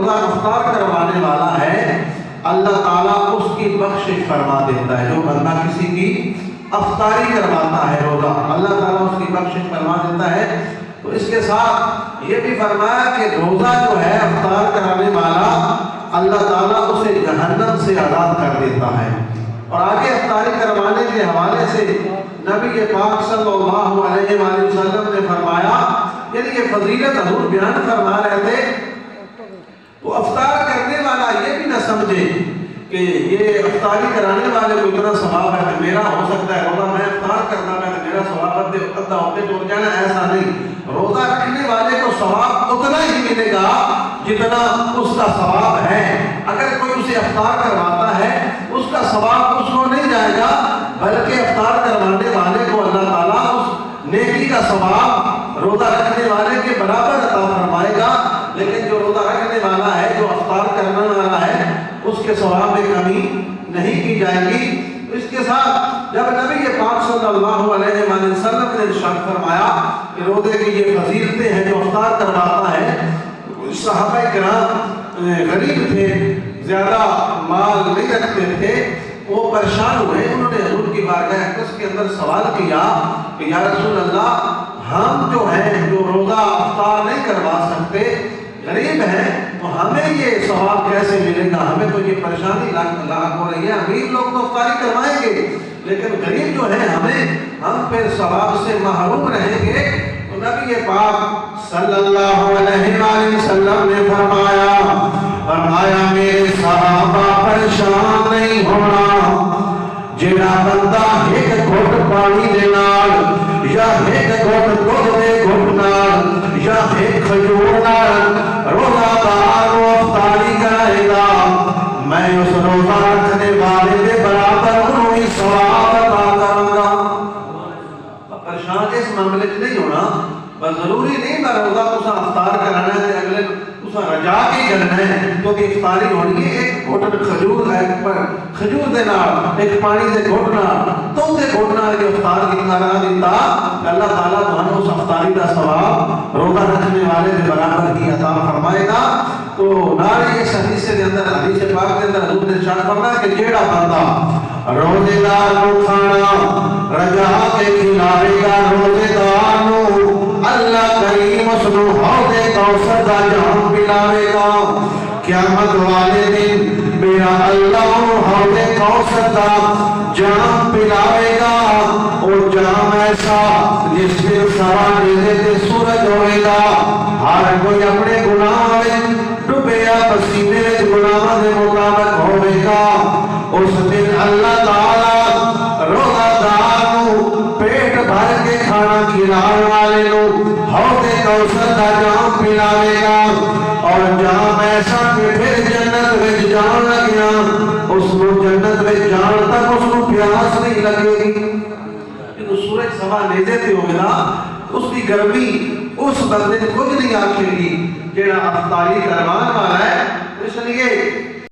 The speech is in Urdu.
روزہ افطار کروانے والا ہے اللہ تعالیٰ اس کی بخشش فرما دیتا ہے. جو بندہ کسی کی افطاری کرواتا ہے روزہ, اللہ تعالیٰ اس کی بخشش فرما دیتا ہے. تو اس کے ساتھ یہ بھی فرمایا کہ روزہ جو ہے افطار کرانے والا اللہ تعالیٰ اسے جہنم سے آزاد کر دیتا ہے. اور آگے افطاری کروانے کے حوالے سے نبی پاک صلی اللہ علیہ وآلہ وسلم نے فرمایا, یعنی یہ فضیلت حضور بیان فرما رہے تھے. تو افطار کرنے والا یہ بھی نہ سمجھے کہ یہ افطاری کرانے والے کو اتنا ثواب ہے کہ میرا ہو سکتا ہے روزہ میں افطار کرنا میں میرا ثواب ادھا ہوتے چھوڑ جانا, ایسا نہیں. روزہ رکھنے والے کو ثواب اتنا ہی ملے گا جتنا اس کا ثواب ہے. اگر کوئی اسے افطار کرواتا ہے اس کا ثواب اس کو نہیں جائے گا, بلکہ افطار کروانے والے کو اللہ تعالیٰ اس نیکی کا ثواب روزہ رکھنے والے کے برابر عطا فرمائے گا. لیکن جو روزہ رکھنے والا ہے, جو افطار کرنے والا ہے, اس کے ثواب میں کمی نہیں کی جائے گی. اس کے ساتھ جب نبی پاک صلی اللہ علیہ وسلم نے ارشاد فرمایا کہ روزے کی یہ فضیلتیں ہیں جو افطار کرواتا ہے, صحابہ کرام غریب تھے, زیادہ مال نہیں رکھتے تھے, وہ پریشان ہوئے. انہوں نے حضور کی بارگاہ اقدس کے اندر سوال کیا کہ یا رسول اللہ, ہم جو ہیں جو روزہ افطار نہیں کروا سکتے, غریب ہیں, تو ہمیں یہ ثواب کیسے ملے گا؟ ہمیں تو یہ پریشانی لاحق ہو رہی ہے. امیر لوگ تو افطاری کروائیں گے, لیکن غریب جو ہیں ہم پھر ثواب سے محروم رہیں گے. تو نبی پاک صلی اللہ علیہ وآلہ وسلم نے فرمایا میرے صحابہ پریشان نہیں ہونا. جڑا بندہ ایک گھٹ پانی دے نال یا ایک گھٹ دودھ دے گھٹ نال یا ایک کھجور نال روزہ دار کو افطاری کرائے گا, میں اس روزہ رکھنے والے کے برابر انہوں ہی ثواب عطا کروں گا. پریشان اس معاملے سے نہیں ہونا, بس ضروری نہیں میں روزہ کو افطار کرانا ہے, اگلے رجا کے کرنا ہے تو کہ افطاری ہونی ہے. ایک گھٹ کھجور ہے, کھجور دے نال ایک پانی دے گھٹ نال تو دے گھٹ نال کے افطار کی کرا دیتا, اللہ تعالیٰ تمہیں اس افطاری کا ثواب روزہ رکھنے والے کے برابر ہی عطا فرمائے گا. تو ناری اس حدیث کے اندر, حدیث پاک کے اندر حضور نے ارشاد فرمایا کہ جیڑا بندہ روزے دار کو کھانا رجا کے کھلاوے گا, روزے دار نو اللہ کریم اس نو حوض کوثر دا جام پلاوے گا. قیامت والے دن میرا اللہ حوض کوثر دا جام پلاوے گا, اور جام ایسا جس میں سوا نیزے تے سورج ہوئے گا. ہر کوئی اپنے گناہ میں ڈوبے یا پسینے گناہ دے مطابق ہوئے گا. اس دن اللہ تعالیٰ روزہ دار نو پیٹ بھر کے کھانا کھلانے والے نو حوض کوثر دا جام پلاوے گا, اور جام ایسا کہ پھر جنت وچ جان لگیا اس کو جنت وچ جان تک اس کو پیاس نہیں لگے گی. تو سورج سوا نیزے تے ہوگا, اس کی گرمی اس بندے کو کچھ نہیں آکھے گی جڑا افطاری کروان والا ہے. اس لیے